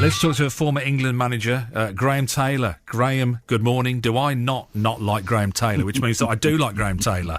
Let's talk to a former England manager, Graham Taylor. Graham, good morning. Do I not like Graham Taylor, which means that I do like Graham Taylor,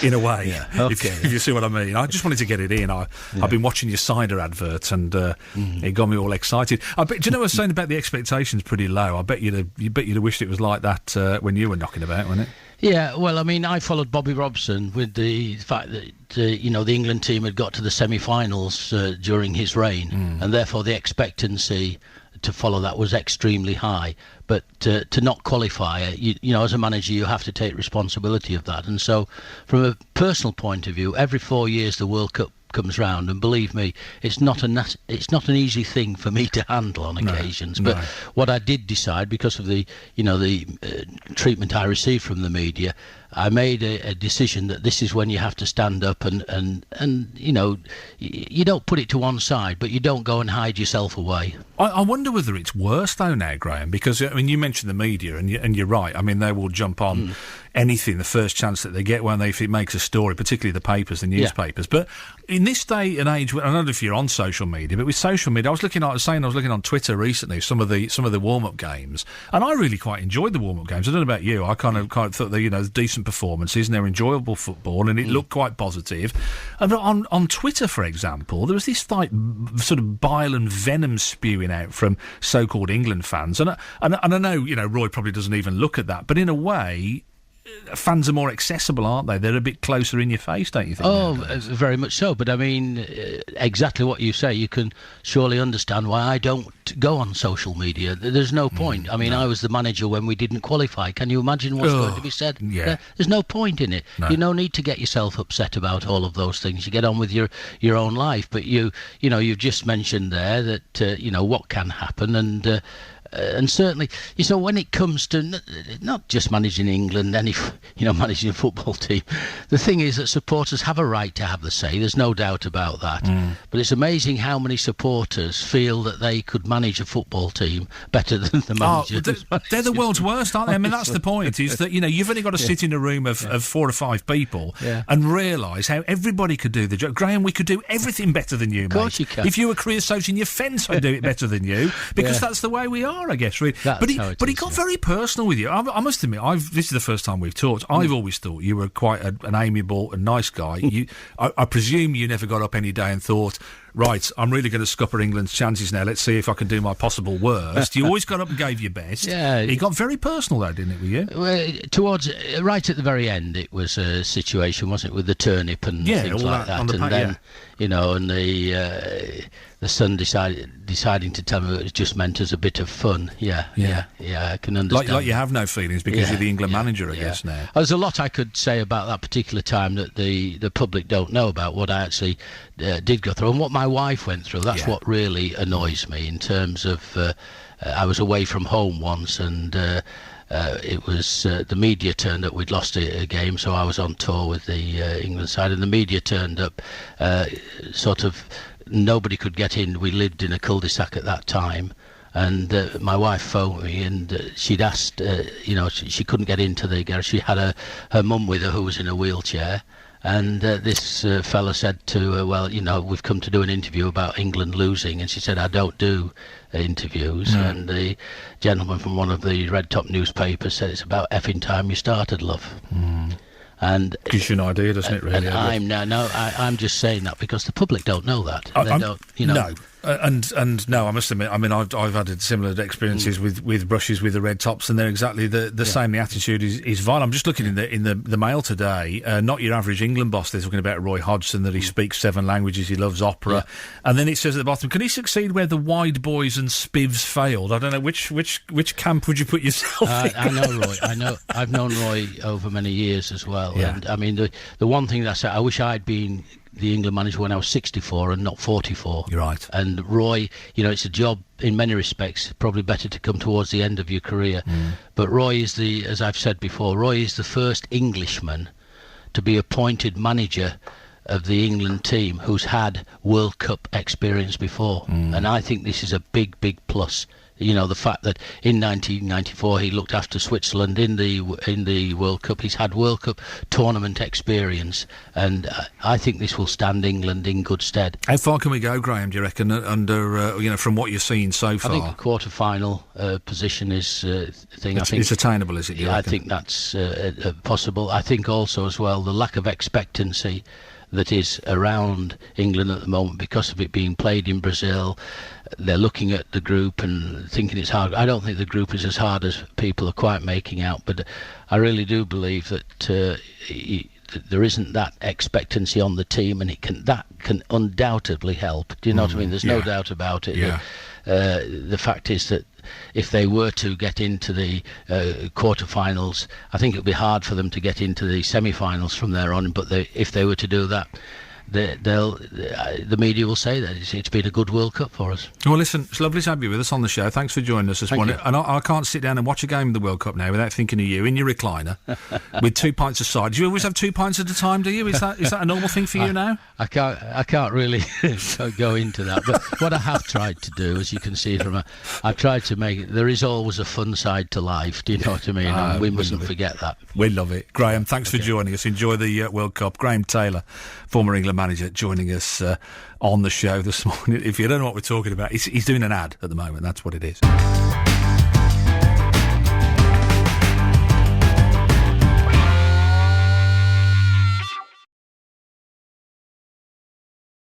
in a way, if you see what I mean. I just wanted to get it in. I've been watching your cider advert, and it got me all excited. Do you know what I was saying about the expectations pretty low? I bet you'd have wished it was like that when you were knocking about, wasn't it? Yeah, well, I mean, I followed Bobby Robson with the fact that, the England team had got to the semi-finals during his reign, and therefore the expectancy to follow that was extremely high. But to not qualify, as a manager, you have to take responsibility of that. And so, from a personal point of view, every 4 years the World Cup comes round, and believe me, it's not an easy thing for me to handle on occasions. But what I did decide, because of the treatment I received from the media, I made a decision that this is when you have to stand up and you don't put it to one side, but you don't go and hide yourself away. I wonder whether it's worse though now, Graham, because I mean you mentioned the media, and you're right. I mean they will jump on anything the first chance that they get if it makes a story, particularly the papers, the newspapers. But in this day and age, I don't know if you're on social media, but with social media, I was looking on Twitter recently some of the warm-up games, and I really quite enjoyed the warm-up games. I don't know about you. I kind of thought they decent performances and they're enjoyable football, and it looked quite positive. And on Twitter, for example, there was this like sort of bile and venom spewing out from so-called England fans, and I know Roy probably doesn't even look at that, but in a way, fans are more accessible, aren't they? They're a bit closer in your face, don't you think? Oh, very much so. But I mean, exactly what you say. You can surely understand why I don't go on social media. There's no point. I mean, I was the manager when we didn't qualify. Can you imagine what's going to be said? Yeah. There's no point in it. No. You no need to get yourself upset about all of those things. You get on with your own life. But you've just mentioned there that what can happen, and certainly, when it comes to not just managing England, managing a football team, the thing is that supporters have a right to have the say. There's no doubt about that. But it's amazing how many supporters feel that they could manage a football team better than the manager. They're the world's worst, aren't they? I mean, that's the point, is that, you've only got to sit in a room of 4 or 5 people and realise how everybody could do the job. Graham, we could do everything better than you, mate. Of course you can. If you were creosoting your fence, I'd do it better than you, because that's the way we are, I guess, really. But he got very personal with you. I must admit, this is the first time we've talked. I've always thought you were quite an amiable and nice guy. I presume you never got up any day and thought, right, I'm really going to scupper England's chances now. Let's see if I can do my possible worst. You always got up and gave your best. Yeah. It got very personal, though, didn't it, with you? Well, right at the very end, it was a situation, wasn't it, with the turnip and things like that. And then, the son deciding to tell me it was just meant as a bit of fun. Yeah, I can understand. Like you have no feelings because you're the England manager, I guess, now. There's a lot I could say about that particular time that the public don't know about what I actually did go through and what my wife went through. That's what really annoys me in terms of I was away from home once, and it was the media turned up. We'd lost a game, so I was on tour with the England side, and the media turned up sort of. Nobody could get in. We lived in a cul-de-sac at that time, and my wife phoned me, and she'd asked, she couldn't get into the garage. She had her mum with her who was in a wheelchair, and this fella said to her, well, we've come to do an interview about England losing, and she said, I don't do interviews. And the gentleman from one of the red top newspapers said, it's about effing time you started, love. And gives you an idea, doesn't it? Really, I'm just saying that because the public don't know that. No. And no, I must admit, I mean, I've had similar experiences with brushes with the red tops, and they're exactly the same. The attitude is vile. I'm just looking in the Mail today. Not your average England boss. They're talking about Roy Hodgson, that he speaks 7 languages, he loves opera, and then it says at the bottom, can he succeed where the wide boys and spivs failed? I don't know which camp would you put yourself in? I know Roy. I've known Roy over many years as well. Yeah. And I mean, the one thing that I said, I wish I'd been the England manager when I was 64 and not 44. You're right. And Roy, it's a job in many respects probably better to come towards the end of your career. But Roy is as I've said before, Roy is the first Englishman to be appointed manager of the England team who's had World Cup experience before, and I think this is a big plus. You know, the fact that in 1994 he looked after Switzerland in the World Cup. He's had World Cup tournament experience, and I think this will stand England in good stead. How far can we go, Graham, do you reckon, under from what you've seen so far? I think a quarter-final position is a thing. It's attainable, is it? Yeah, I think that's possible. I think also as well the lack of expectancy that is around England at the moment because of it being played in Brazil. They're looking at the group and thinking it's hard. I don't think the group is as hard as people are quite making out, but I really do believe that there isn't that expectancy on the team, and that can undoubtedly help. Do you know what I mean? There's no doubt about it. Yeah. The fact is that if they were to get into the quarterfinals, I think it would be hard for them to get into the semi-finals from there on. But if they were to do that, the media will say that it's been a good World Cup for us. Well, listen, it's lovely to have you with us on the show. Thanks for joining us this morning. And I can't sit down and watch a game of the World Cup now without thinking of you in your recliner with 2 pints of cider. Do you always have 2 pints at a time, do you? Is that a normal thing for you now? I can't really go into that. But what I have tried to do, as you can see I've tried to make it, there is always a fun side to life. Do you know what I mean? And we mustn't forget that. We love it. Graham, thanks for joining us. Enjoy the World Cup. Graham Taylor, former England manager, joining us on the show this morning. If you don't know what we're talking about, he's doing an ad at the moment. That's what it is.